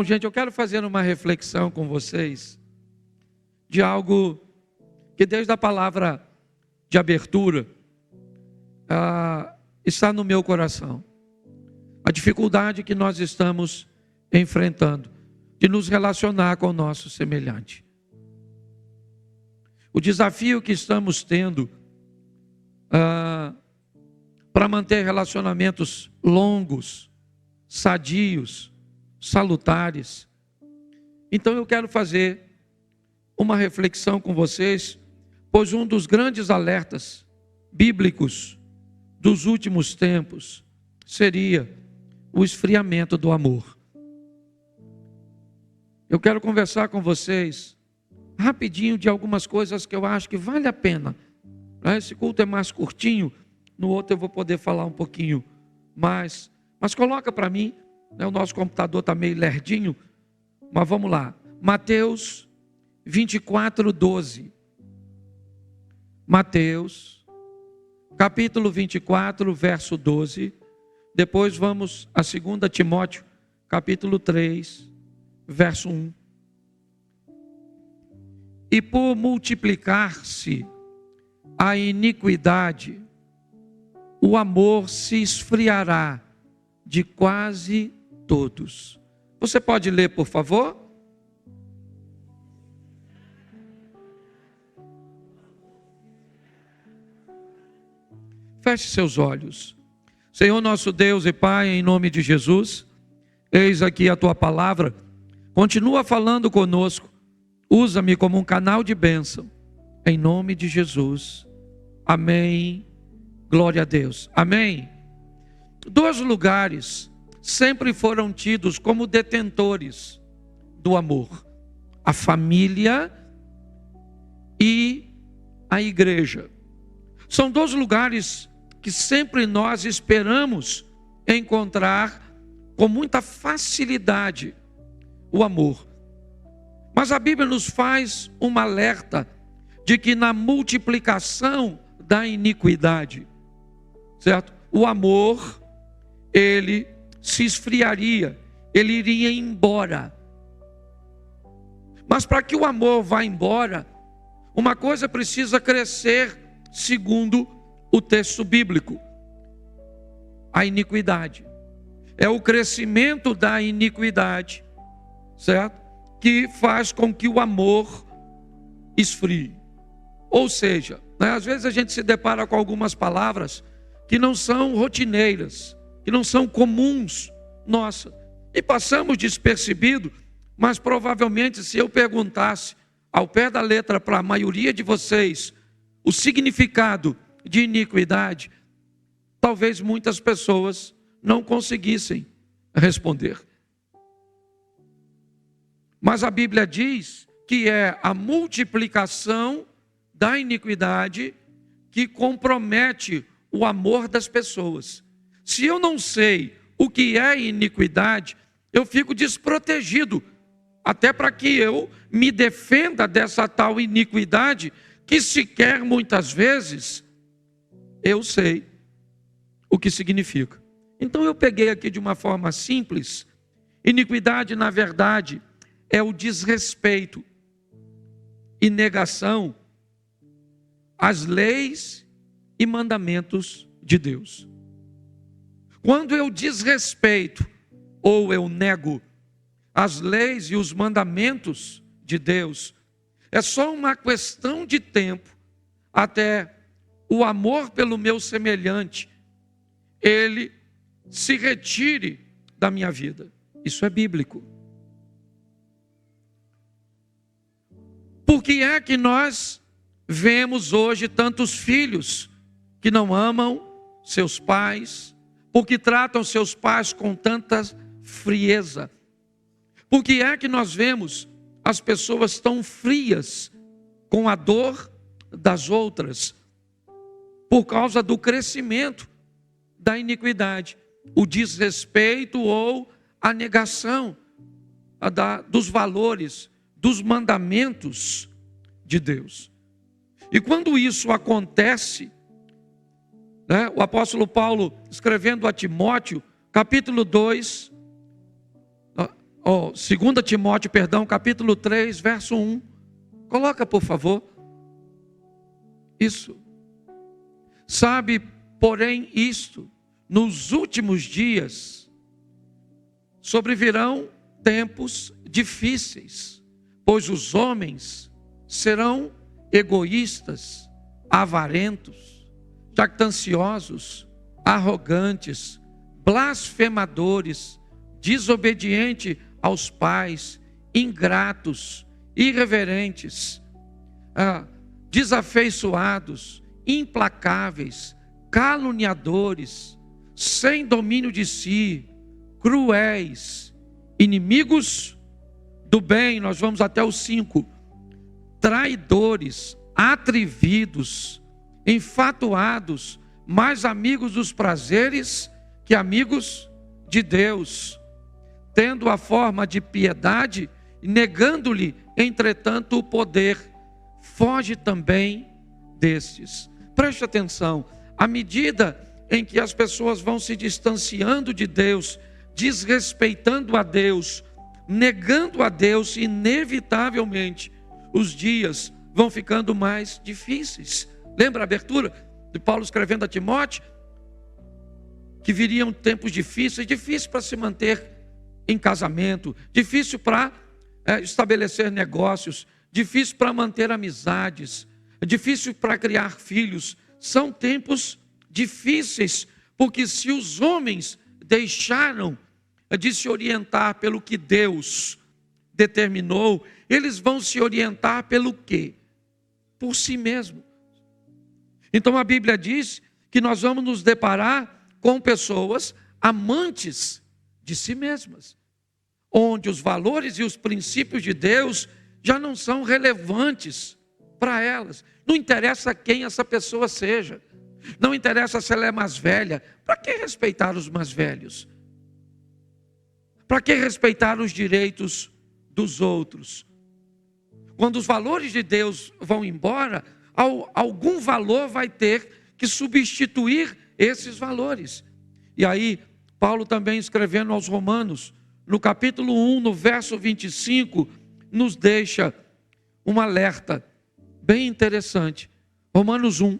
Gente, eu quero fazer uma reflexão com vocês de algo que desde a palavra de abertura está no meu coração. A dificuldade que nós estamos enfrentando de nos relacionar com o nosso semelhante. O desafio que estamos tendo para manter relacionamentos longos, sadios, salutares. Então eu quero fazer uma reflexão com vocês, pois um dos grandes alertas bíblicos dos últimos tempos seria o esfriamento do amor. Eu quero conversar com vocês rapidinho de algumas coisas que eu acho que vale a pena. Esse culto é mais curtinho, no outro eu vou poder falar um pouquinho mais. Mas coloca para mim, o nosso computador está meio lerdinho, mas vamos lá. Mateus 24, 12. Mateus, capítulo 24, verso 12. Depois vamos a 2 Timóteo, capítulo 3, verso 1. E por multiplicar-se a iniquidade, o amor se esfriará de quase todos. Você pode ler, por favor? Feche seus olhos. Senhor nosso Deus e Pai, em nome de Jesus, eis aqui a Tua palavra. Continua falando conosco. Usa-me como um canal de bênção. Em nome de Jesus. Amém. Glória a Deus. Amém. Dois lugares sempre foram tidos como detentores do amor: a família e a igreja. São dois lugares que sempre nós esperamos encontrar com muita facilidade o amor. Mas a Bíblia nos faz um alerta de que na multiplicação da iniquidade, certo? O amor, ele se esfriaria, ele iria embora. Mas para que o amor vá embora, uma coisa precisa crescer segundo o texto bíblico: a iniquidade. É o crescimento da iniquidade, certo? Que faz com que o amor esfrie. Ou seja, às vezes a gente se depara com algumas palavras que não são rotineiras, que não são comuns, nossa, e passamos despercebido, mas provavelmente se eu perguntasse ao pé da letra para a maioria de vocês o significado de iniquidade, talvez muitas pessoas não conseguissem responder. Mas a Bíblia diz que é a multiplicação da iniquidade que compromete o amor das pessoas. Se eu não sei o que é iniquidade, eu fico desprotegido, até para que eu me defenda dessa tal iniquidade, que sequer muitas vezes eu sei o que significa. Então eu peguei aqui de uma forma simples. Iniquidade, na verdade, é o desrespeito e negação às leis e mandamentos de Deus. Quando eu desrespeito ou eu nego as leis e os mandamentos de Deus, é só uma questão de tempo até o amor pelo meu semelhante, ele se retire da minha vida. Isso é bíblico. Por que é que nós vemos hoje tantos filhos que não amam seus pais, porque tratam seus pais com tanta frieza? Por que é que nós vemos as pessoas tão frias com a dor das outras? Por causa do crescimento da iniquidade, o desrespeito ou a negação dos valores, dos mandamentos de Deus. E quando isso acontece, o apóstolo Paulo, escrevendo a Timóteo, capítulo 2, 2 Timóteo, capítulo 3, verso 1. Coloca, por favor. Isso. Sabe, porém, isto, nos últimos dias sobrevirão tempos difíceis, pois os homens serão egoístas, avarentos, jactanciosos, arrogantes, blasfemadores, desobedientes aos pais, ingratos, irreverentes, desafeiçoados, implacáveis, caluniadores, sem domínio de si, cruéis, inimigos do bem. Nós vamos até o 5. Traidores, atrevidos, enfatuados, mais amigos dos prazeres que amigos de Deus, tendo a forma de piedade, negando-lhe, entretanto, o poder. Foge também destes. Preste atenção, à medida em que as pessoas vão se distanciando de Deus, desrespeitando a Deus, negando a Deus, inevitavelmente, os dias vão ficando mais difíceis. Lembra a abertura de Paulo escrevendo a Timóteo? Que viriam tempos difíceis para se manter em casamento, difícil para estabelecer negócios, difícil para manter amizades, difícil para criar filhos. São tempos difíceis, porque se os homens deixaram de se orientar pelo que Deus determinou, eles vão se orientar pelo quê? Por si mesmo. Então a Bíblia diz que nós vamos nos deparar com pessoas amantes de si mesmas, onde os valores e os princípios de Deus já não são relevantes para elas. Não interessa quem essa pessoa seja, não interessa se ela é mais velha. Para que respeitar os mais velhos? Para que respeitar os direitos dos outros? Quando os valores de Deus vão embora, algum valor vai ter que substituir esses valores. E aí, Paulo também escrevendo aos Romanos, no capítulo 1, no verso 25, nos deixa um alerta bem interessante. Romanos 1,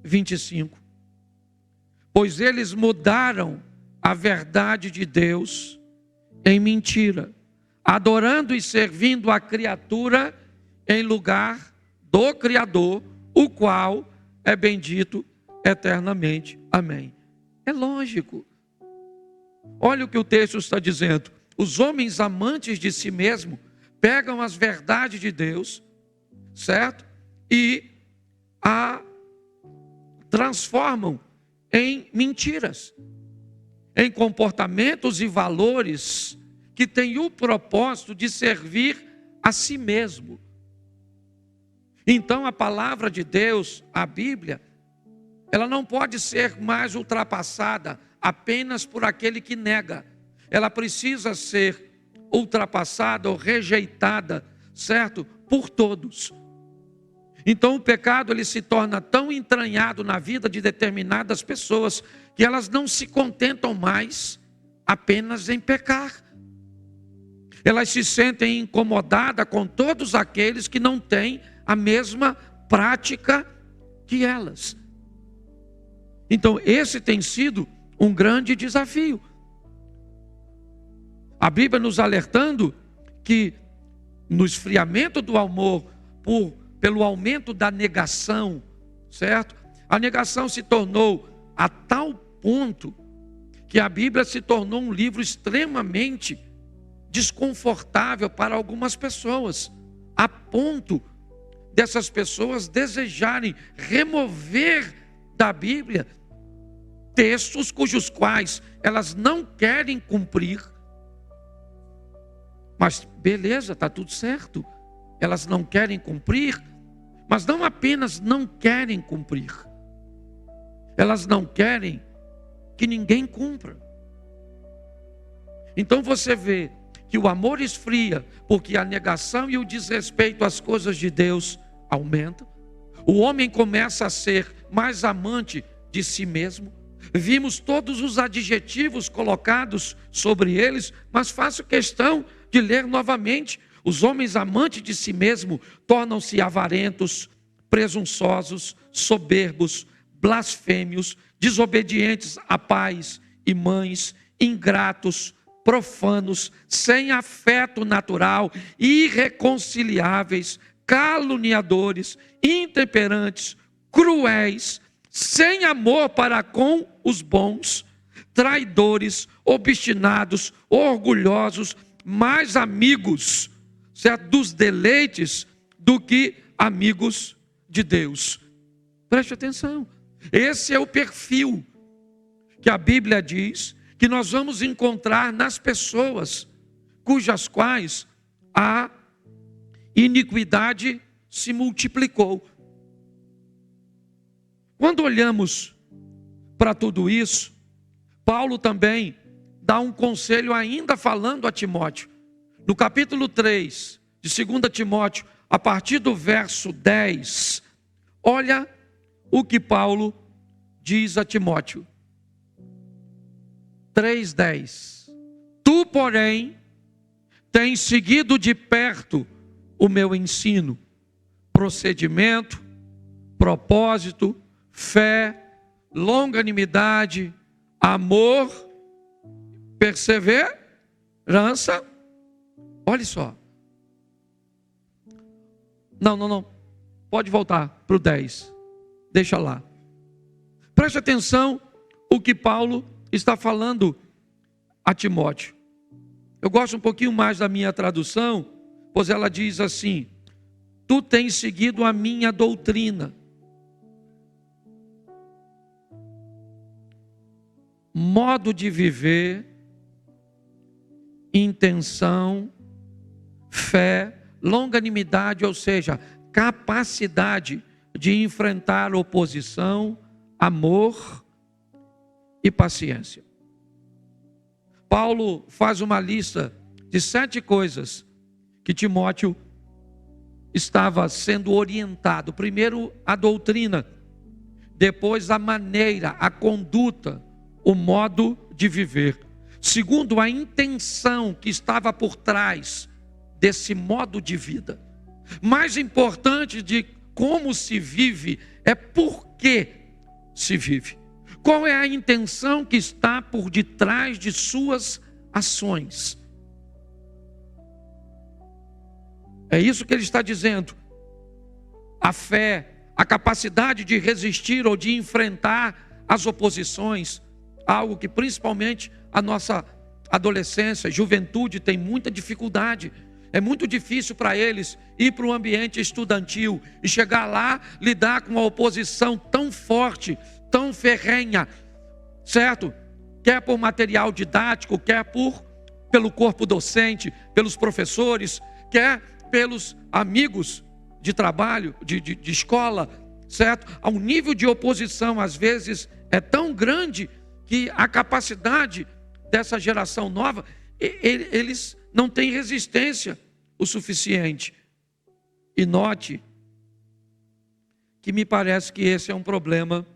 25. Pois eles mudaram a verdade de Deus em mentira, adorando e servindo a criatura em lugar do Criador, o qual é bendito eternamente. Amém. É lógico. Olha o que o texto está dizendo. Os homens amantes de si mesmo pegam as verdades de Deus, certo? E a transformam em mentiras, em comportamentos e valores que têm o propósito de servir a si mesmo. Então a palavra de Deus, a Bíblia, ela não pode ser mais ultrapassada apenas por aquele que nega. Ela precisa ser ultrapassada ou rejeitada, certo? Por todos. Então o pecado ele se torna tão entranhado na vida de determinadas pessoas que elas não se contentam mais apenas em pecar. Elas se sentem incomodadas com todos aqueles que não têm a mesma prática que elas. Então esse tem sido um grande desafio. A Bíblia nos alertando que no esfriamento do amor, pelo aumento da negação, certo? A negação se tornou a tal ponto que a Bíblia se tornou um livro extremamente desconfortável para algumas pessoas, a ponto dessas pessoas desejarem remover da Bíblia textos cujos quais elas não querem cumprir. Mas beleza, está tudo certo. Elas não querem cumprir, mas não apenas não querem cumprir. Elas não querem que ninguém cumpra. Então você vê que o amor esfria, porque a negação e o desrespeito às coisas de Deus aumentam. O homem começa a ser mais amante de si mesmo, Vimos todos os adjetivos colocados sobre eles, mas faço questão de ler novamente. Os homens amantes de si mesmo tornam-se avarentos, presunçosos, soberbos, blasfêmios, desobedientes a pais e mães, ingratos, profanos, sem afeto natural, irreconciliáveis, caluniadores, intemperantes, cruéis, sem amor para com os bons, traidores, obstinados, orgulhosos, mais amigos, certo, dos deleites do que amigos de Deus. Preste atenção. Esse é o perfil que a Bíblia diz que nós vamos encontrar nas pessoas cujas quais a iniquidade se multiplicou. Quando olhamos para tudo isso, Paulo também dá um conselho ainda falando a Timóteo. No capítulo 3 de 2 Timóteo, a partir do verso 10, olha o que Paulo diz a Timóteo. 3:10. Tu, porém, tens seguido de perto o meu ensino, procedimento, propósito, fé, longanimidade, amor, perseverança. Olha só. Não. Pode voltar para o 10. Deixa lá. Preste atenção o que Paulo está falando a Timóteo. Eu gosto um pouquinho mais da minha tradução, pois ela diz assim: tu tens seguido a minha doutrina, modo de viver, intenção, fé, longanimidade, ou seja, capacidade de enfrentar oposição, amor e paciência. Paulo faz uma lista de 7 coisas que Timóteo estava sendo orientado. Primeiro, a doutrina. Depois, a maneira, a conduta, o modo de viver. Segundo, a intenção que estava por trás desse modo de vida. Mais importante de como se vive é por que se vive. Qual é a intenção que está por detrás de suas ações? É isso que ele está dizendo. A fé, a capacidade de resistir ou de enfrentar as oposições, algo que principalmente a nossa adolescência, juventude tem muita dificuldade. É muito difícil para eles ir para o ambiente estudantil e chegar lá, lidar com uma oposição tão forte, tão ferrenha, certo? Quer por material didático, quer pelo corpo docente, pelos professores, quer pelos amigos de trabalho, de escola, certo? Ao nível de oposição, às vezes, é tão grande que a capacidade dessa geração nova, eles não têm resistência o suficiente. E note que me parece que esse é um problema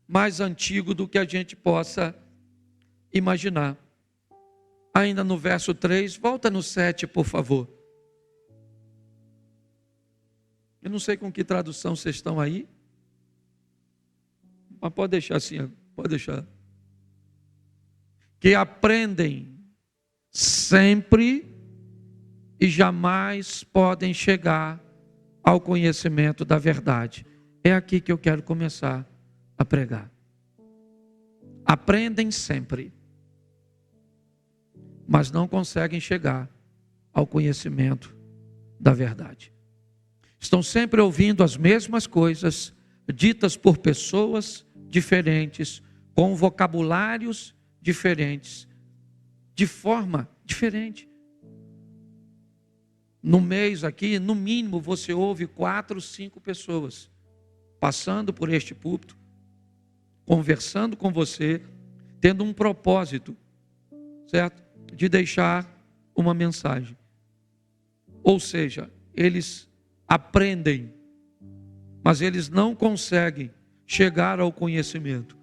mais antigo do que a gente possa imaginar. Ainda no verso 3, volta no 7, por favor. Eu não sei com que tradução vocês estão aí, mas pode deixar assim, pode deixar. Que aprendem sempre e jamais podem chegar ao conhecimento da verdade. É aqui que eu quero começar a pregar. Aprendem sempre, mas não conseguem chegar ao conhecimento da verdade. Estão sempre ouvindo as mesmas coisas, ditas por pessoas diferentes, com vocabulários diferentes, de forma diferente. No mês aqui, no mínimo, você ouve 4, 5 pessoas passando por este púlpito, conversando com você, tendo um propósito, certo? De deixar uma mensagem. Ou seja, eles aprendem, mas eles não conseguem chegar ao conhecimento.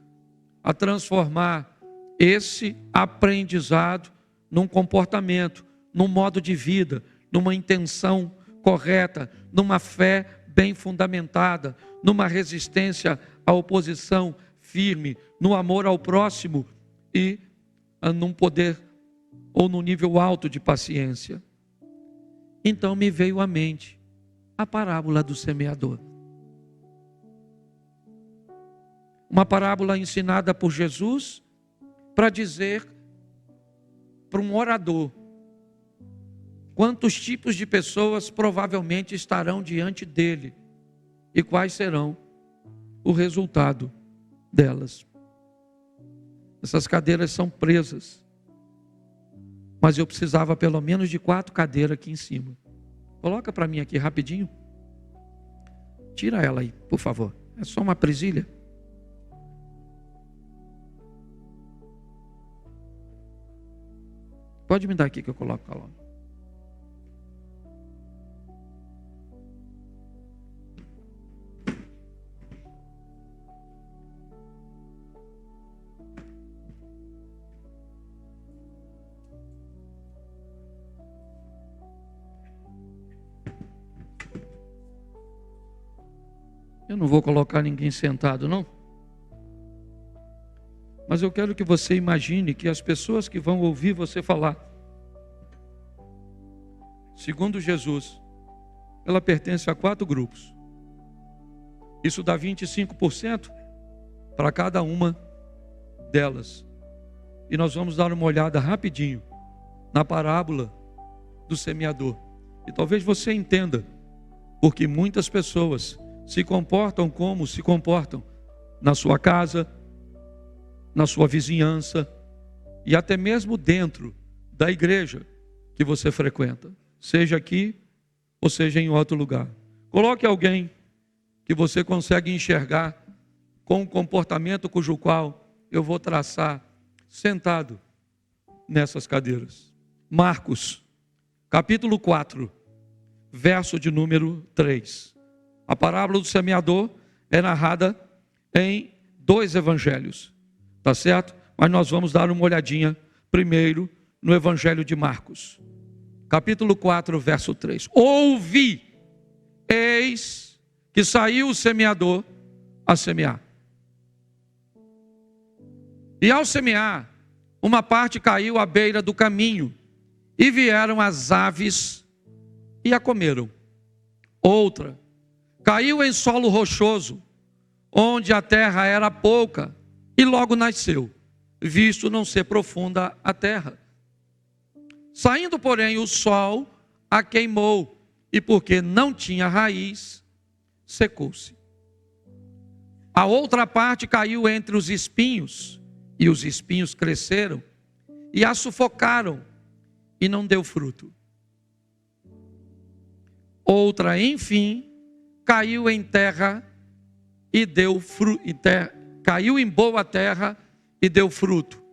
a transformar esse aprendizado num comportamento, num modo de vida, numa intenção correta, numa fé bem fundamentada, numa resistência à oposição firme, no amor ao próximo e num poder ou num nível alto de paciência. Então me veio à mente a parábola do semeador. Uma parábola ensinada por Jesus para dizer para um orador quantos tipos de pessoas provavelmente estarão diante dele e quais serão o resultado delas. Essas cadeiras são presas, mas eu precisava pelo menos de 4 cadeiras aqui em cima. Coloca para mim aqui rapidinho. Tira ela aí, por favor. É só uma presilha. Pode me dar aqui que eu coloco a lona. Eu não vou colocar ninguém sentado, não. Mas eu quero que você imagine que as pessoas que vão ouvir você falar, segundo Jesus, ela pertence a 4 grupos. Isso dá 25% para cada uma delas. E nós vamos dar uma olhada rapidinho na parábola do semeador. E talvez você entenda porque muitas pessoas se comportam como se comportam na sua casa, na sua vizinhança e até mesmo dentro da igreja que você frequenta, seja aqui ou seja em outro lugar. Coloque alguém que você consegue enxergar com um comportamento cujo qual eu vou traçar sentado nessas cadeiras. Marcos, capítulo 4, verso de número 3. A parábola do semeador é narrada em 2 evangelhos, tá certo? Mas nós vamos dar uma olhadinha primeiro no evangelho de Marcos, capítulo 4, verso 3. Ouvi, eis que saiu o semeador a semear. E ao semear, uma parte caiu à beira do caminho, e vieram as aves e a comeram. Outra caiu em solo rochoso, onde a terra era pouca, e logo nasceu, visto não ser profunda a terra. Saindo, porém, o sol a queimou, e porque não tinha raiz, secou-se. A outra parte caiu entre os espinhos, e os espinhos cresceram, e a sufocaram, e não deu fruto. Outra, enfim, caiu em terra e deu fruto, caiu em boa terra e deu fruto,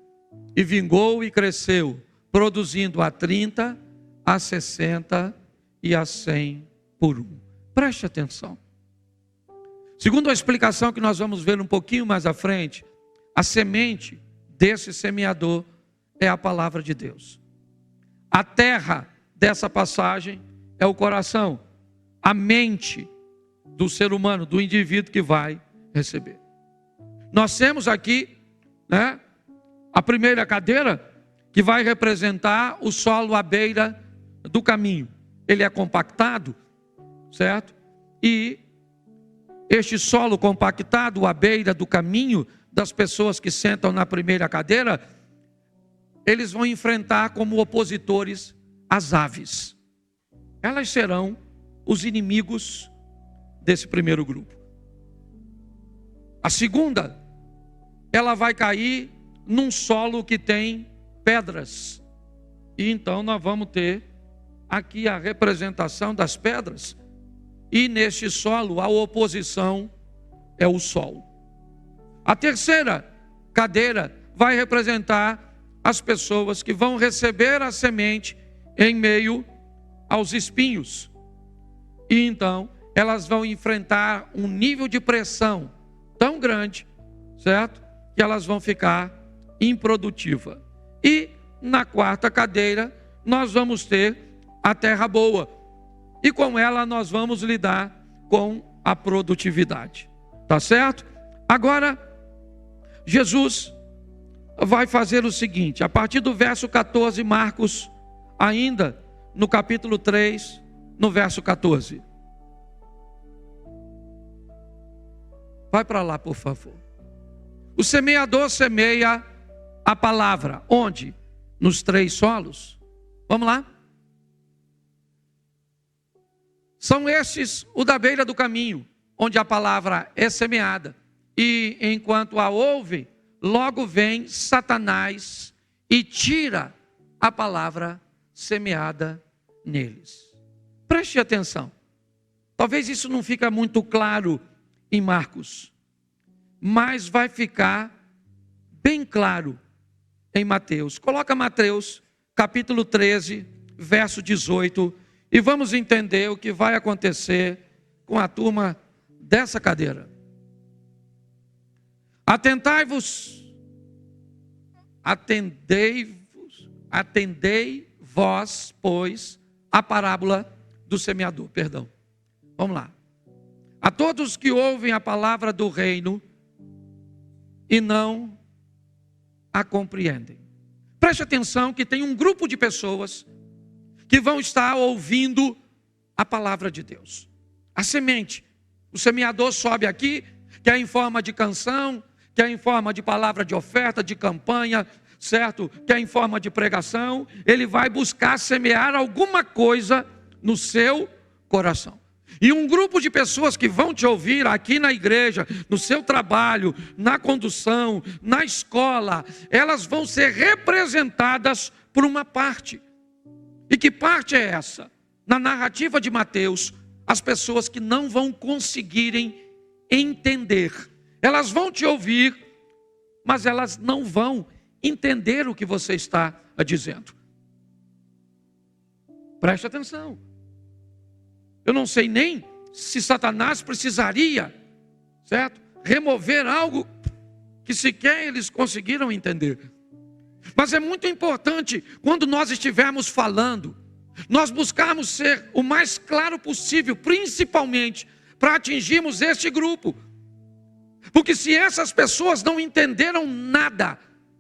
e vingou e cresceu, produzindo a 30, a 60 e a 100 por 1. Preste atenção. Segundo a explicação que nós vamos ver um pouquinho mais à frente, a semente desse semeador é a palavra de Deus. A terra dessa passagem é o coração, a mente do ser humano, do indivíduo que vai receber. Nós temos aqui, a primeira cadeira que vai representar o solo à beira do caminho. Ele é compactado, certo? E este solo compactado à beira do caminho das pessoas que sentam na primeira cadeira, eles vão enfrentar como opositores as aves. Elas serão os inimigos desse primeiro grupo. A segunda, ela vai cair num solo que tem pedras. E então nós vamos ter aqui a representação das pedras. E neste solo a oposição é o sol. A terceira cadeira vai representar as pessoas que vão receber a semente em meio aos espinhos. E então elas vão enfrentar um nível de pressão tão grande, certo? que elas vão ficar improdutivas. E na quarta cadeira, nós vamos ter a terra boa. E com ela nós vamos lidar com a produtividade. Tá certo? Agora, Jesus vai fazer o seguinte, a partir do verso 14, Marcos, ainda no capítulo 3, no verso 14. Vai para lá, por favor. O semeador semeia a palavra. Onde? Nos 3 solos. Vamos lá. São estes o da beira do caminho, onde a palavra é semeada. E enquanto a ouvem, logo vem Satanás e tira a palavra semeada neles. Preste atenção. Talvez isso não fique muito claro em Marcos, mas vai ficar bem claro em Mateus. Coloca Mateus, capítulo 13, verso 18, e vamos entender o que vai acontecer com a turma dessa cadeira. Atendei vós, pois, a parábola do semeador. Perdão. Vamos lá. A todos que ouvem a palavra do reino e não a compreendem. Preste atenção que tem um grupo de pessoas que vão estar ouvindo a palavra de Deus. A semente. O semeador sobe aqui, quer em forma de canção, quer em forma de palavra de oferta, de campanha, certo? Quer em forma de pregação. Ele vai buscar semear alguma coisa no seu coração. E um grupo de pessoas que vão te ouvir aqui na igreja, no seu trabalho, na condução, na escola, elas vão ser representadas por uma parte. E que parte é essa? Na narrativa de Mateus, as pessoas que não vão conseguirem entender. Elas vão te ouvir, mas elas não vão entender o que você está dizendo. Preste atenção. Eu não sei nem se Satanás precisaria, certo? Remover algo que sequer eles conseguiram entender. Mas é muito importante, quando nós estivermos falando, nós buscarmos ser o mais claro possível, principalmente para atingirmos este grupo. Porque se essas pessoas não entenderam nada,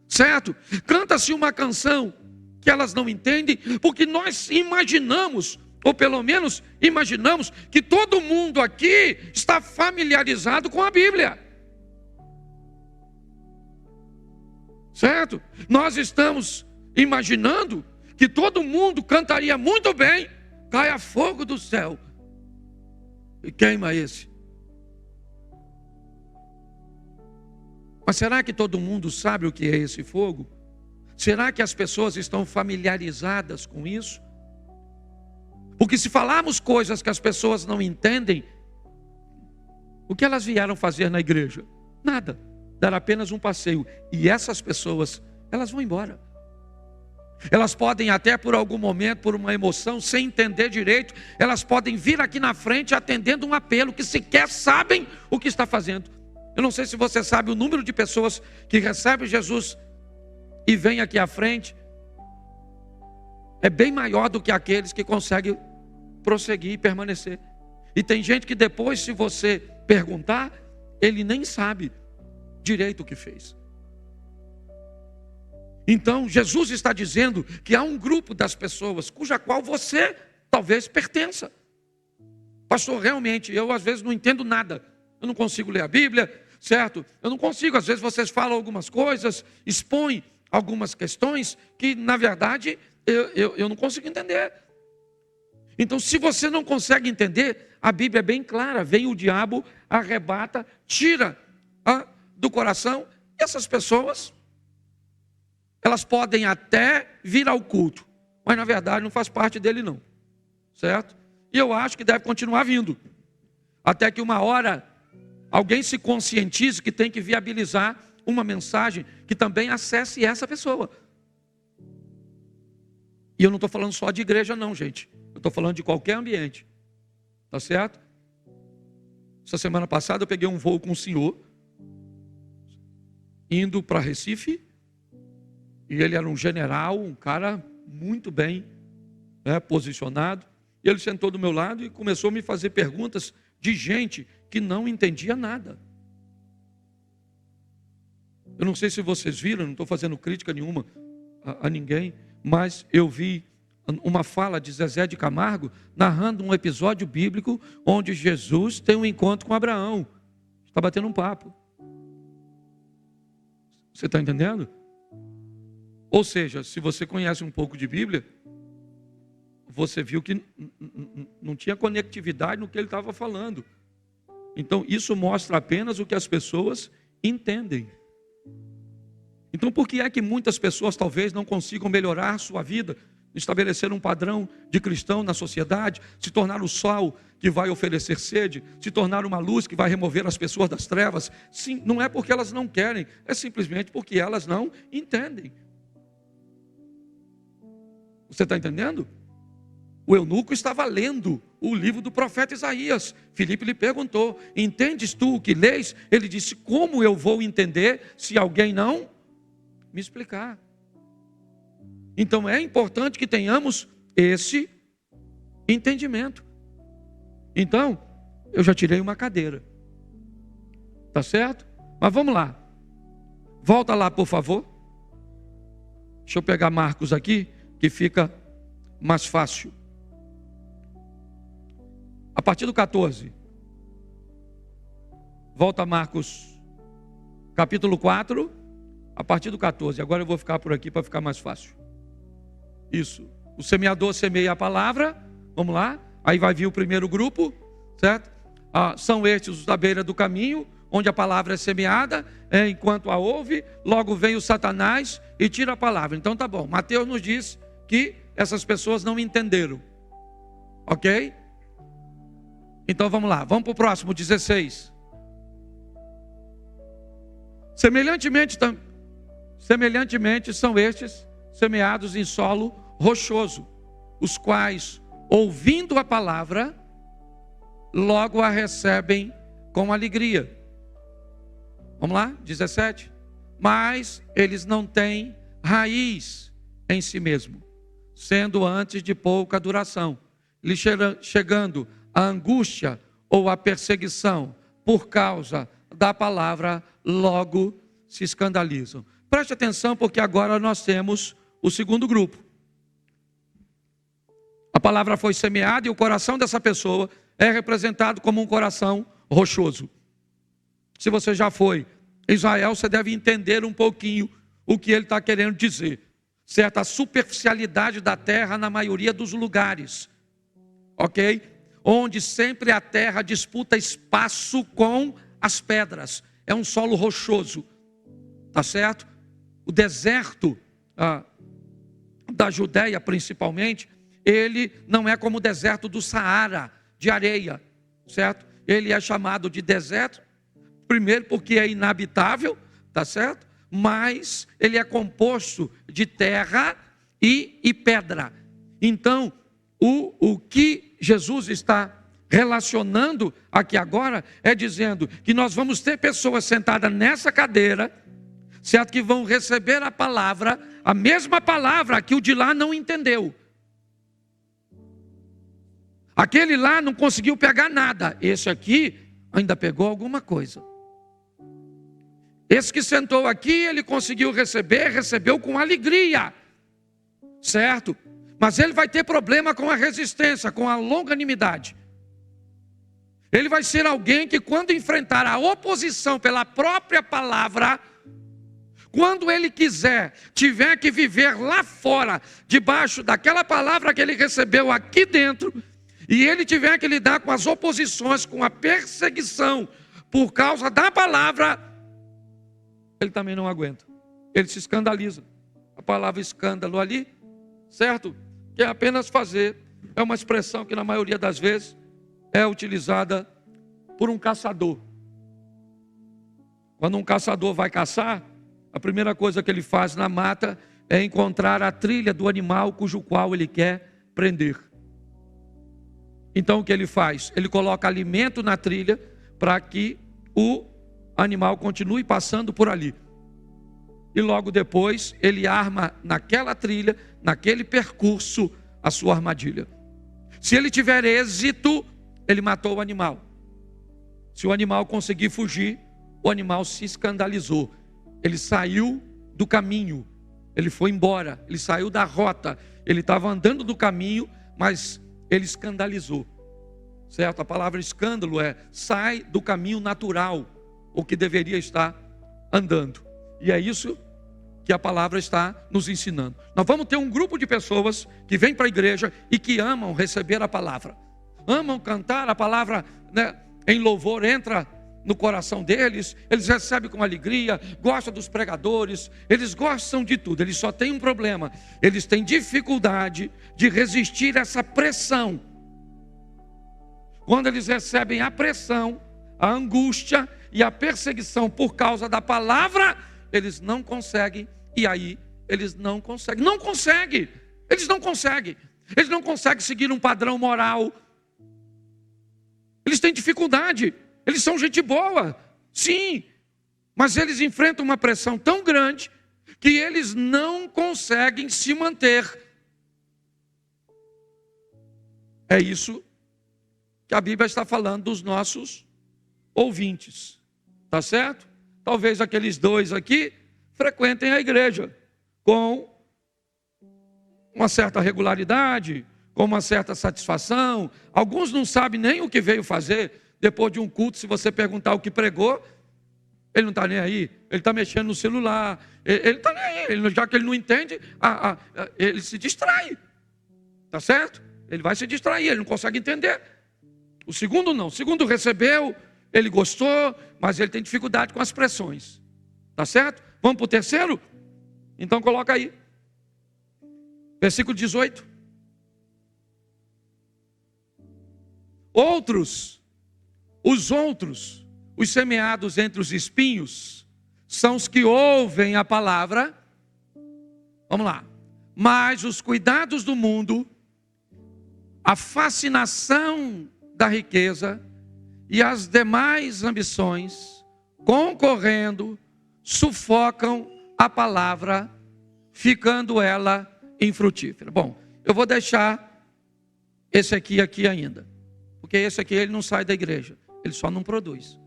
certo? Canta-se uma canção que elas não entendem, porque nós imaginamos, ou pelo menos imaginamos, que todo mundo aqui está familiarizado com a Bíblia. Certo? Nós estamos imaginando que todo mundo cantaria muito bem, caia fogo do céu e queima esse. Mas será que todo mundo sabe o que é esse fogo? Será que as pessoas estão familiarizadas com isso? Porque se falarmos coisas que as pessoas não entendem, o que elas vieram fazer na igreja? Nada. Dar apenas um passeio. E essas pessoas, elas vão embora. Elas podem até por algum momento, por uma emoção, sem entender direito, elas podem vir aqui na frente atendendo um apelo que sequer sabem o que está fazendo. Eu não sei se você sabe o número de pessoas que recebem Jesus e vêm aqui à frente. É bem maior do que aqueles que conseguem prosseguir e permanecer. E tem gente que depois, se você perguntar, ele nem sabe direito o que fez. Então, Jesus está dizendo que há um grupo das pessoas cuja qual você talvez pertença. Pastor, realmente, eu às vezes não entendo nada. Eu não consigo ler a Bíblia, certo? Eu não consigo, às vezes vocês falam algumas coisas, expõem algumas questões que, na verdade, eu não consigo entender. Então, se você não consegue entender, a Bíblia é bem clara. Vem o diabo, arrebata, tira do coração. E essas pessoas, elas podem até vir ao culto, mas na verdade não faz parte dele não, certo? E eu acho que deve continuar vindo, até que uma hora alguém se conscientize que tem que viabilizar uma mensagem que também acesse essa pessoa. E eu não estou falando só de igreja não, gente. Eu estou falando de qualquer ambiente. Tá certo? Essa semana passada eu peguei um voo com um senhor. indo para Recife, e ele era um general, um cara muito bem posicionado. E ele sentou do meu lado e começou a me fazer perguntas de gente que não entendia nada. Eu não sei se vocês viram, não estou fazendo crítica nenhuma a ninguém, mas eu vi uma fala de Zezé de Camargo narrando um episódio bíblico onde Jesus tem um encontro com Abraão. Está batendo um papo. Você está entendendo? Ou seja, se você conhece um pouco de Bíblia, você viu que não tinha conectividade no que ele estava falando. Então, isso mostra apenas o que as pessoas entendem. Então, por que é que muitas pessoas talvez não consigam melhorar sua vida, estabelecer um padrão de cristão na sociedade, se tornar o sol que vai oferecer sede, se tornar uma luz que vai remover as pessoas das trevas? Sim, não é porque elas não querem, é simplesmente porque elas não entendem. Você está entendendo? O eunuco estava lendo o livro do profeta Isaías. Filipe lhe perguntou: entendes tu o que lês? Ele disse: como eu vou entender se alguém não me explicar? Então é importante que tenhamos esse entendimento. Então, eu já tirei uma cadeira. Tá certo? Mas vamos lá. Volta lá, por favor. Deixa eu pegar Marcos aqui, que fica mais fácil. A partir do 14. Volta a Marcos, capítulo 4, a partir do 14. Agora eu vou ficar por aqui para ficar mais fácil. Isso. O semeador semeia a palavra. Vamos lá. Aí vai vir o primeiro grupo, certo? São estes os da beira do caminho, onde a palavra é semeada, enquanto a ouve, logo vem o Satanás e tira a palavra. Então tá bom. Mateus nos diz que essas pessoas não entenderam. Ok? Então vamos lá. Vamos para o próximo, 16. Semelhantemente são estes semeados em solo rochoso, os quais, ouvindo a palavra, logo a recebem com alegria. Vamos lá, 17. Mas eles não têm raiz em si mesmo, sendo antes de pouca duração, lhe chegando a angústia ou a perseguição por causa da palavra, logo se escandalizam. Preste atenção, porque agora nós temos o segundo grupo. A palavra foi semeada e o coração dessa pessoa é representado como um coração rochoso. Se você já foi em Israel, você deve entender um pouquinho o que ele está querendo dizer. Certa superficialidade da terra na maioria dos lugares. Ok? Onde sempre a terra disputa espaço com as pedras. É um solo rochoso. Tá certo? O deserto da Judéia, principalmente, ele não é como o deserto do Saara, de areia, certo? Ele é chamado de deserto, primeiro porque é inabitável, tá certo? Mas ele é composto de terra e pedra. Então, o que Jesus está relacionando aqui agora é dizendo que nós vamos ter pessoas sentadas nessa cadeira, certo? Que vão receber a palavra, a mesma palavra que o de lá não entendeu. Aquele lá não conseguiu pegar nada, esse aqui ainda pegou alguma coisa. Esse que sentou aqui, ele conseguiu receber, recebeu com alegria, certo? Mas ele vai ter problema com a resistência, com a longanimidade. Ele vai ser alguém que, quando enfrentar a oposição pela própria palavra, quando ele tiver que viver lá fora, debaixo daquela palavra que ele recebeu aqui dentro, e ele tiver que lidar com as oposições, com a perseguição, por causa da palavra, ele também não aguenta. Ele se escandaliza. A palavra escândalo ali, certo? Que é apenas fazer. É uma expressão que na maioria das vezes é utilizada por um caçador. Quando um caçador vai caçar, a primeira coisa que ele faz na mata é encontrar a trilha do animal cujo qual ele quer prender. Então o que ele faz? Ele coloca alimento na trilha para que o animal continue passando por ali. e logo depois ele arma naquela trilha, naquele percurso, a sua armadilha. Se ele tiver êxito, ele matou o animal. Se o animal conseguir fugir, o animal se escandalizou. Ele saiu do caminho, ele foi embora, ele saiu da rota. Ele estava andando do caminho, mas ele escandalizou. Certo? A palavra escândalo é sai do caminho natural, o que deveria estar andando. E é isso que a palavra está nos ensinando. Nós vamos ter um grupo de pessoas que vêm para a igreja e que amam receber a palavra. Amam cantar a palavra, né, em louvor, entra no coração deles, eles recebem com alegria, gostam dos pregadores, eles gostam de tudo. Eles só têm um problema: eles têm dificuldade de resistir a essa pressão. Quando eles recebem a pressão, a angústia e a perseguição por causa da palavra, eles não conseguem, e aí eles não conseguem, eles não conseguem seguir um padrão moral. Eles têm dificuldade, eles são gente boa, sim, mas eles enfrentam uma pressão tão grande que eles não conseguem se manter. É isso que a Bíblia está falando dos nossos ouvintes, tá certo? Talvez aqueles dois aqui frequentem a igreja com uma certa regularidade, com uma certa satisfação. Alguns não sabem nem o que veio fazer depois de um culto. Se você perguntar o que pregou, ele não está nem aí, ele está mexendo no celular, ele está nem aí, já que ele não entende, ele se distrai, tá certo? Ele vai se distrair, ele não consegue entender. O segundo não, o segundo recebeu, ele gostou, mas ele tem dificuldade com as pressões, tá certo? Vamos para o terceiro? Então coloca aí, versículo 18. Os outros, os semeados entre os espinhos, são os que ouvem a palavra. Vamos lá. Mas os cuidados do mundo, a fascinação da riqueza e as demais ambições, concorrendo, sufocam a palavra, ficando ela infrutífera. Bom, eu vou deixar esse aqui ainda, porque esse aqui ele não sai da igreja, ele só não produz.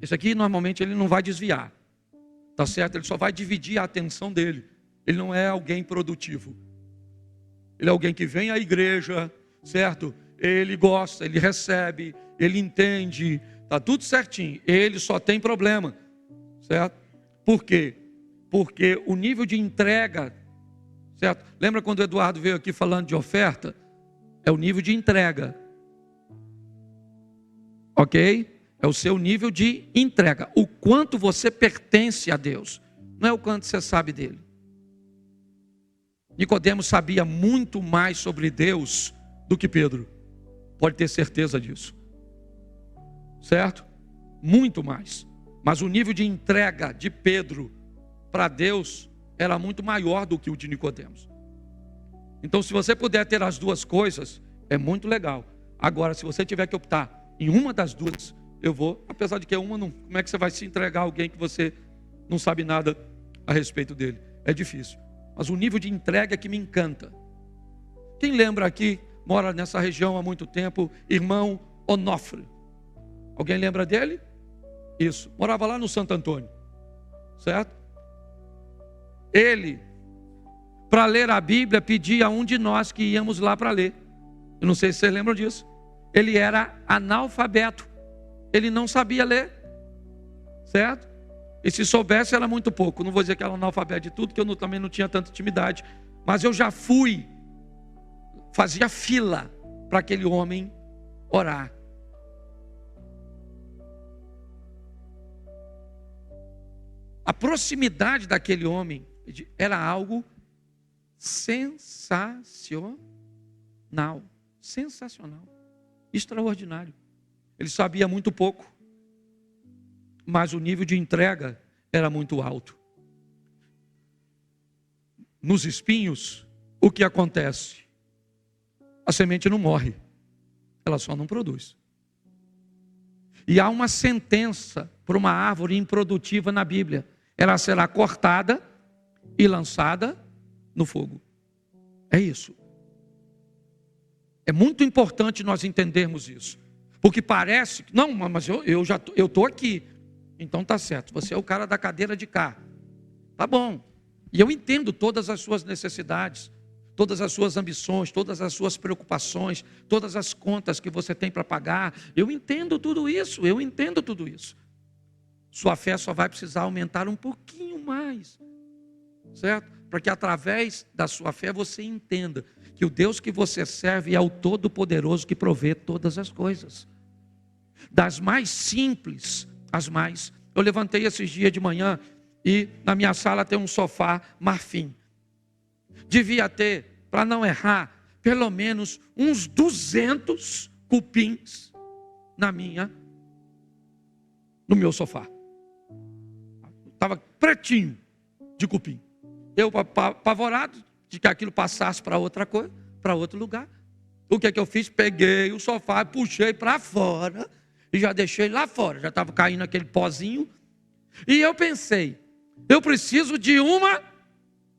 Esse aqui normalmente ele não vai desviar, tá certo? Ele só vai dividir a atenção dele. Ele não é alguém produtivo. Ele é alguém que vem à igreja, certo? Ele gosta, ele recebe, ele entende, está tudo certinho. Ele só tem problema, certo? Por quê? Porque o nível de entrega, certo? Lembra quando o Eduardo veio aqui falando de oferta? É o nível de entrega, ok? É o seu nível de entrega. O quanto você pertence a Deus, não é o quanto você sabe dele. Nicodemos sabia muito mais sobre Deus do que Pedro. Pode ter certeza disso. Certo? Muito mais. Mas o nível de entrega de Pedro para Deus era muito maior do que o de Nicodemos. Então, se você puder ter as duas coisas, é muito legal. Agora, se você tiver que optar em uma das duas, eu vou, apesar de que uma não. Como é que você vai se entregar a alguém que você não sabe nada a respeito dele? É difícil. Mas o nível de entrega é que me encanta. Quem lembra aqui, mora nessa região há muito tempo, irmão Onofre? Alguém lembra dele? Isso, morava lá no Santo Antônio, certo? Ele, para ler a Bíblia, pedia a um de nós que íamos lá para ler. Eu não sei se vocês lembram disso. Ele era analfabeto, ele não sabia ler, certo? E se soubesse era muito pouco. Não vou dizer que era analfabeto de tudo, que eu também não tinha tanta intimidade. Mas eu já fazia fila para aquele homem orar. A proximidade daquele homem era algo sensacional. Sensacional. Extraordinário. Ele sabia muito pouco, mas o nível de entrega era muito alto. Nos espinhos, o que acontece? A semente não morre, ela só não produz. E há uma sentença para uma árvore improdutiva na Bíblia. Ela será cortada e lançada no fogo. É isso. É muito importante nós entendermos isso. Porque parece que, não, mas eu estou aqui. Então tá certo, você é o cara da cadeira de cá. Tá bom. E eu entendo todas as suas necessidades, todas as suas ambições, todas as suas preocupações, todas as contas que você tem para pagar. Eu entendo tudo isso, Sua fé só vai precisar aumentar um pouquinho mais, certo? Para que através da sua fé você entenda que o Deus que você serve é o Todo-Poderoso que provê todas as coisas. Das mais simples às mais. Eu levantei esses dias de manhã e na minha sala tem um sofá marfim. Devia ter, para não errar, pelo menos uns 200 cupins no meu sofá. Estava pretinho de cupim. Eu apavorado de que aquilo passasse para outra coisa, para outro lugar. O que é que eu fiz? Peguei o sofá, puxei para fora e já deixei lá fora. Já estava caindo aquele pozinho. E eu pensei, eu preciso de uma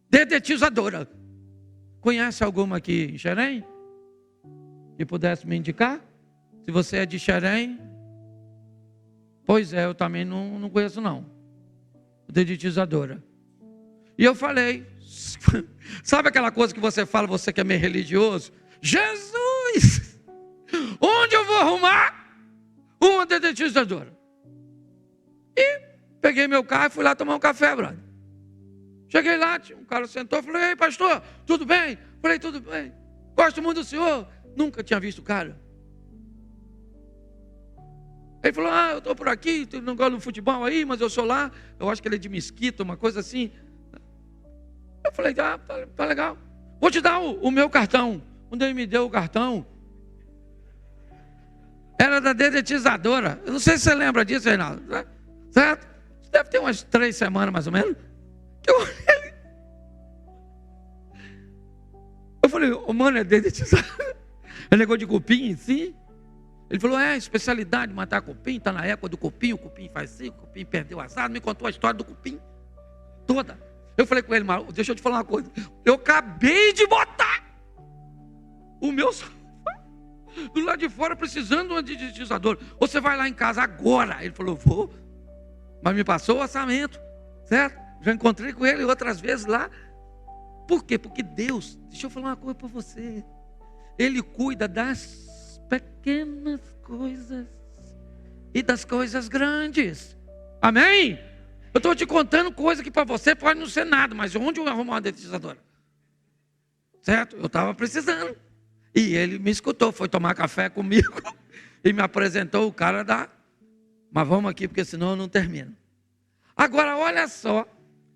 dedetizadora. Conhece alguma aqui em Xerém? Que pudesse me indicar? Se você é de Xerém, pois é, eu também não conheço não. Dedetizadora. E eu falei, sabe aquela coisa que você fala, você que é meio religioso? Jesus! Onde eu vou arrumar uma dedetizadora? E peguei meu carro e fui lá tomar um café, brother. Cheguei lá, um cara sentou, falei, ei pastor, tudo bem? Falei, tudo bem. Gosto muito do senhor. Nunca tinha visto o cara. Ele falou, eu estou por aqui, não gosto do futebol aí, mas eu sou lá. Eu acho que ele é de Mesquita, uma coisa assim. Eu falei, tá legal. Vou te dar o meu cartão. Quando ele me deu o cartão, era da dedetizadora. Eu não sei se você lembra disso, Reinaldo. Certo? Deve ter umas 3 semanas mais ou menos. Eu falei, mano, é dedetizadora. É negócio de cupim, sim. Ele falou, especialidade de matar cupim, está na época do cupim, o cupim faz assim, o cupim perdeu assado, me contou a história do cupim toda. Eu falei com ele, mas deixa eu te falar uma coisa, eu acabei de botar o meu sofá do lado de fora precisando de um dedetizador. Você vai lá em casa agora. Ele falou, vou, mas me passou o orçamento, certo? Já encontrei com ele outras vezes lá. Por quê? Porque Deus, deixa eu falar uma coisa para você, Ele cuida das pequenas coisas e das coisas grandes. Amém? Eu estou te contando coisa que para você pode não ser nada, mas onde eu arrumar uma dedetizadora? Certo? Eu estava precisando. E ele me escutou, foi tomar café comigo e me apresentou o cara da... Mas vamos aqui, porque senão eu não termino. Agora, olha só,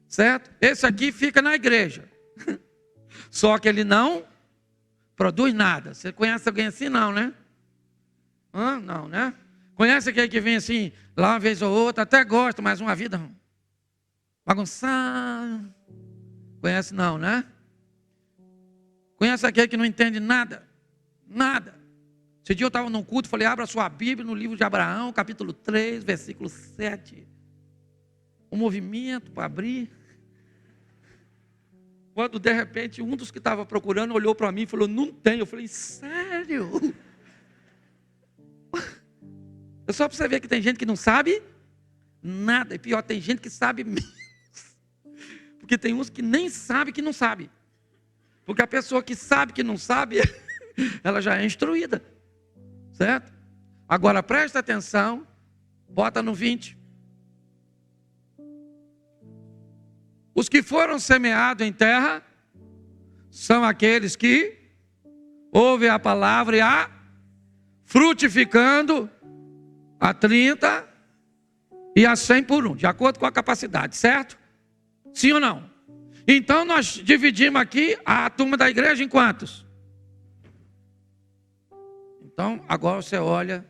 certo? Esse aqui fica na igreja. Só que ele não produz nada. Você conhece alguém assim? Não, né? Não, né? Conhece aquele que vem assim, lá uma vez ou outra, até gosta, mas uma vida bagunçada. Conhece não, né? Conhece aquele que não entende nada? Nada. Esse dia eu estava num culto, falei, abra sua Bíblia no livro de Abraão, capítulo 3, versículo 7. Um movimento para abrir. Quando de repente um dos que estava procurando olhou para mim e falou, não tem. Eu falei, sério? É só para você ver que tem gente que não sabe nada. E pior, tem gente que sabe menos. Porque tem uns que nem sabe que não sabe. Porque a pessoa que sabe que não sabe, ela já é instruída. Certo? Agora presta atenção, bota no 20. Os que foram semeados em terra são aqueles que ouvem a palavra e a frutificando a 30 e a 100 por 1, de acordo com a capacidade, certo? Sim ou não? Então nós dividimos aqui a turma da igreja em quantos? Então agora você olha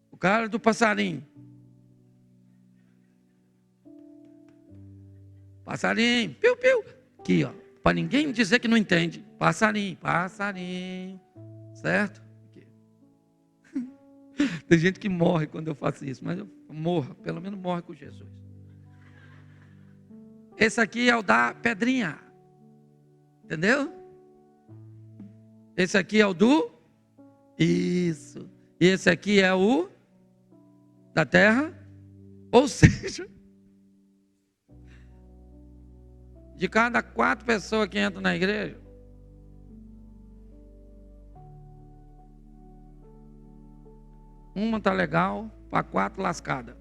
o cara do passarinho. Passarinho, piu, piu. Aqui, ó, para ninguém dizer que não entende. Passarinho, passarinho, certo? Aqui. Tem gente que morre quando eu faço isso, mas eu morro, pelo menos morre com Jesus. Esse aqui é o da pedrinha. Entendeu? Esse aqui é o do... Isso. E esse aqui é o da terra. Ou seja, de cada 4 pessoas que entram na igreja, uma tá legal, para 4 lascada.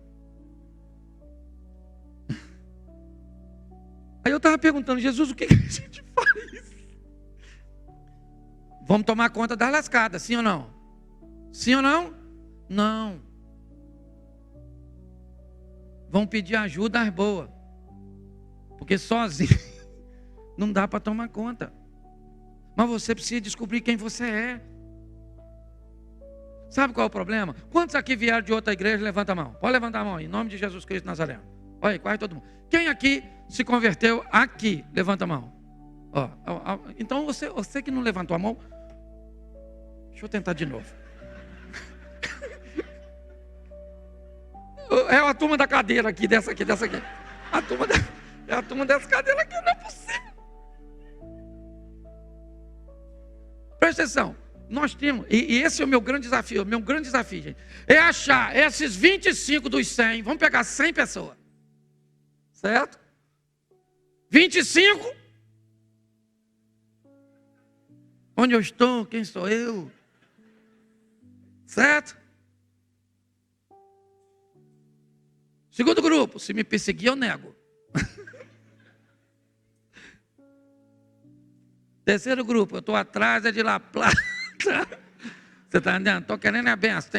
Aí eu estava perguntando, Jesus, o que a gente faz? Vamos tomar conta das lascadas, sim ou não? Sim ou não? Não. Vamos pedir ajuda às boas. Porque sozinho não dá para tomar conta. Mas você precisa descobrir quem você é. Sabe qual é o problema? Quantos aqui vieram de outra igreja? Levanta a mão. Pode levantar a mão aí, em nome de Jesus Cristo Nazareno. Olha aí, quase todo mundo. Quem aqui se converteu aqui? Levanta a mão. Então você que não levantou a mão, deixa eu tentar de novo. É a turma da cadeira aqui, dessa aqui. É a turma dessa cadeira aqui, não é possível. Presta atenção. Nós temos, e esse é o meu grande desafio, gente, é achar esses 25 dos 100, vamos pegar 100 pessoas, certo? 25, onde eu estou, quem sou eu, certo? Segundo grupo, se me perseguir eu nego. Terceiro grupo, eu estou atrás de La Plata. Você está entendendo? Estou querendo a benção.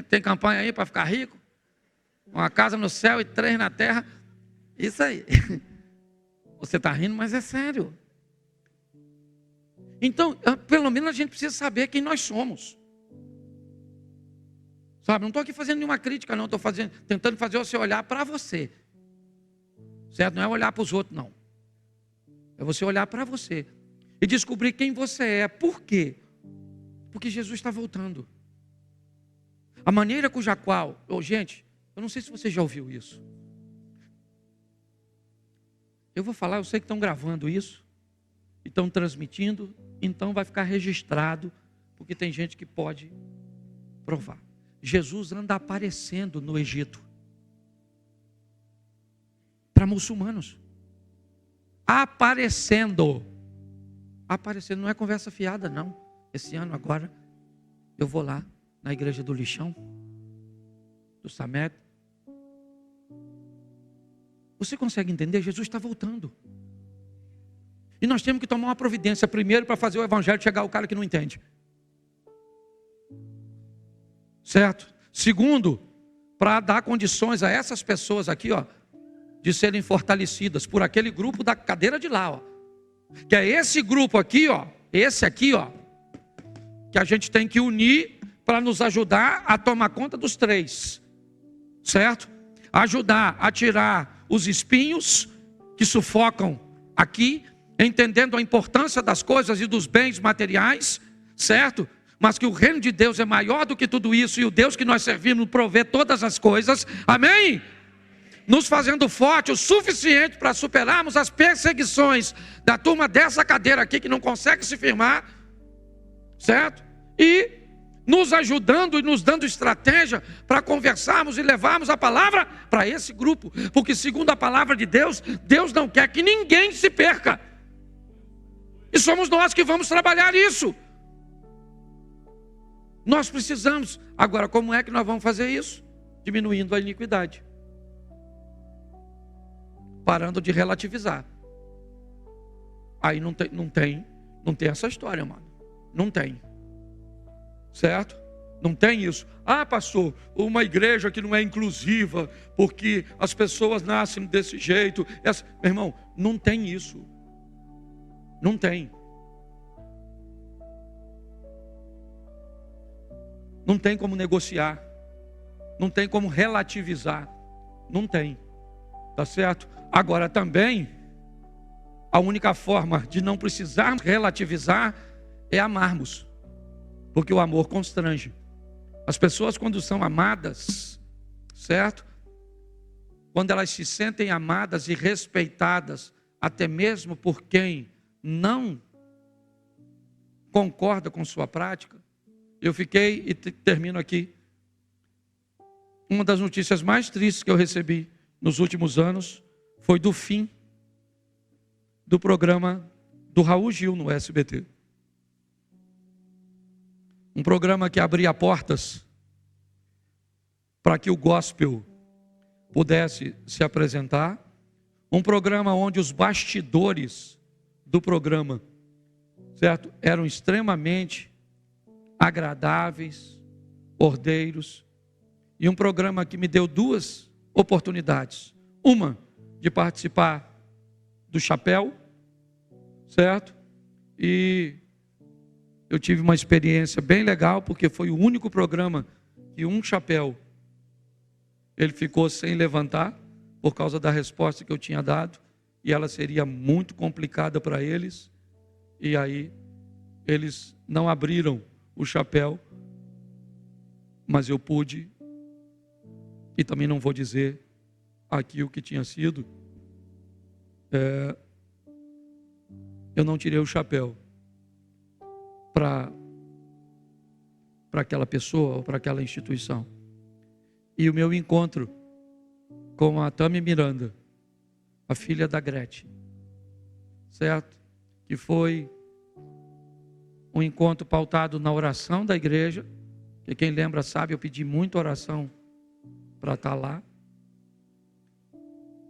Tem campanha aí para ficar rico? Uma casa no céu e 3 na terra. Isso aí. Você está rindo, mas é sério. Então, pelo menos a gente precisa saber quem nós somos. Sabe, não estou aqui fazendo nenhuma crítica, não. Estou tentando fazer você olhar para você. Certo? Não é olhar para os outros, não. É você olhar para você. E descobrir quem você é. Por quê? Porque Jesus está voltando. A maneira cuja qual... gente, eu não sei se você já ouviu isso. Eu vou falar, eu sei que estão gravando isso. E estão transmitindo. Então vai ficar registrado. Porque tem gente que pode provar. Jesus anda aparecendo no Egito. Para muçulmanos. Aparecendo. Aparecendo, não é conversa fiada, não. Esse ano agora, eu vou lá na igreja do Lixão, do Samed. Você consegue entender? Jesus está voltando. E nós temos que tomar uma providência primeiro para fazer o evangelho chegar ao cara que não entende. Certo? Segundo, para dar condições a essas pessoas aqui, ó, de serem fortalecidas por aquele grupo da cadeira de lá, ó. Que é esse grupo aqui, ó, esse aqui, ó, que a gente tem que unir para nos ajudar a tomar conta dos 3, certo? Ajudar a tirar os espinhos que sufocam aqui, entendendo a importância das coisas e dos bens materiais, certo? Mas que o reino de Deus é maior do que tudo isso e o Deus que nós servimos provê todas as coisas, amém? Nos fazendo forte o suficiente para superarmos as perseguições da turma dessa cadeira aqui que não consegue se firmar, certo? E nos ajudando e nos dando estratégia para conversarmos e levarmos a palavra para esse grupo, porque segundo a palavra de Deus, Deus não quer que ninguém se perca, e somos nós que vamos trabalhar isso. Nós precisamos. Agora, como é que nós vamos fazer isso? Diminuindo a iniquidade, parando de relativizar. Aí não tem essa história, mano. Não tem. Certo? Não tem isso. Ah, pastor, uma igreja que não é inclusiva, porque as pessoas nascem desse jeito. Meu irmão, não tem isso. Não tem. Não tem como negociar. Não tem como relativizar. Não tem. Tá certo? Agora também, a única forma de não precisar relativizar é amarmos. Porque o amor constrange. As pessoas, quando são amadas, certo? Quando elas se sentem amadas e respeitadas, até mesmo por quem não concorda com sua prática. Eu fiquei, e termino aqui, uma das notícias mais tristes que eu recebi nos últimos anos foi do fim do programa do Raul Gil no SBT. Um programa que abria portas para que o gospel pudesse se apresentar. Um programa onde os bastidores do programa, certo, eram extremamente agradáveis, ordeiros. E um programa que me deu duas oportunidades. Uma, de participar do chapéu, certo? E eu tive uma experiência bem legal, porque foi o único programa que um chapéu, ele ficou sem levantar, por causa da resposta que eu tinha dado, e ela seria muito complicada para eles, e aí eles não abriram o chapéu, mas eu pude, e também não vou dizer aqui o que tinha sido, eu não tirei o chapéu para aquela pessoa ou para aquela instituição. E o meu encontro com a Tami Miranda, a filha da Gretchen, certo? Que foi um encontro pautado na oração da igreja, que quem lembra sabe, eu pedi muita oração para estar lá,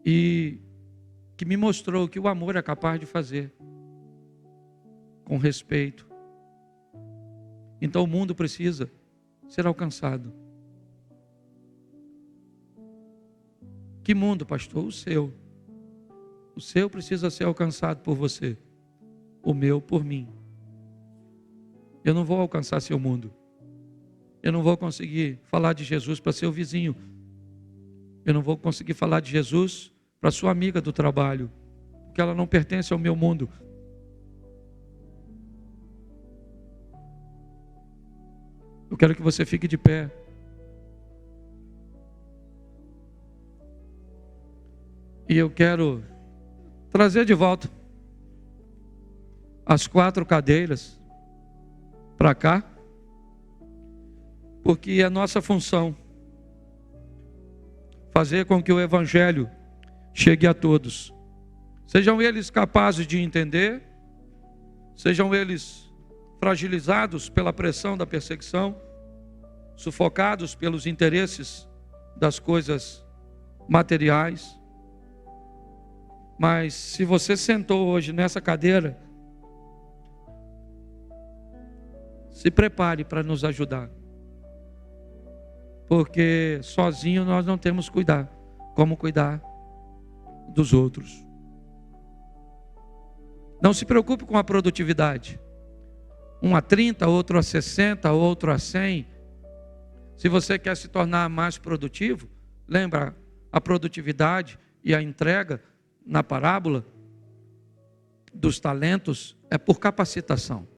e que me mostrou que o amor é capaz de fazer, com respeito. Então o mundo precisa ser alcançado. Que mundo, pastor? O seu. O seu precisa ser alcançado por você. O meu por mim. Eu não vou alcançar seu mundo. Eu não vou conseguir falar de Jesus para seu vizinho. Eu não vou conseguir falar de Jesus para sua amiga do trabalho, porque ela não pertence ao meu mundo. Eu quero que você fique de pé. E eu quero trazer de volta as 4 cadeiras para cá, porque é nossa função fazer com que o Evangelho chegue a todos. Sejam eles capazes de entender, sejam eles fragilizados pela pressão da perseguição, sufocados pelos interesses das coisas materiais. Mas se você sentou hoje nessa cadeira, se prepare para nos ajudar. Porque sozinho nós não temos como cuidar dos outros. Não se preocupe com a produtividade. Um a 30, outro a 60, outro a 100. Se você quer se tornar mais produtivo, lembra, a produtividade e a entrega na parábola dos talentos é por capacitação.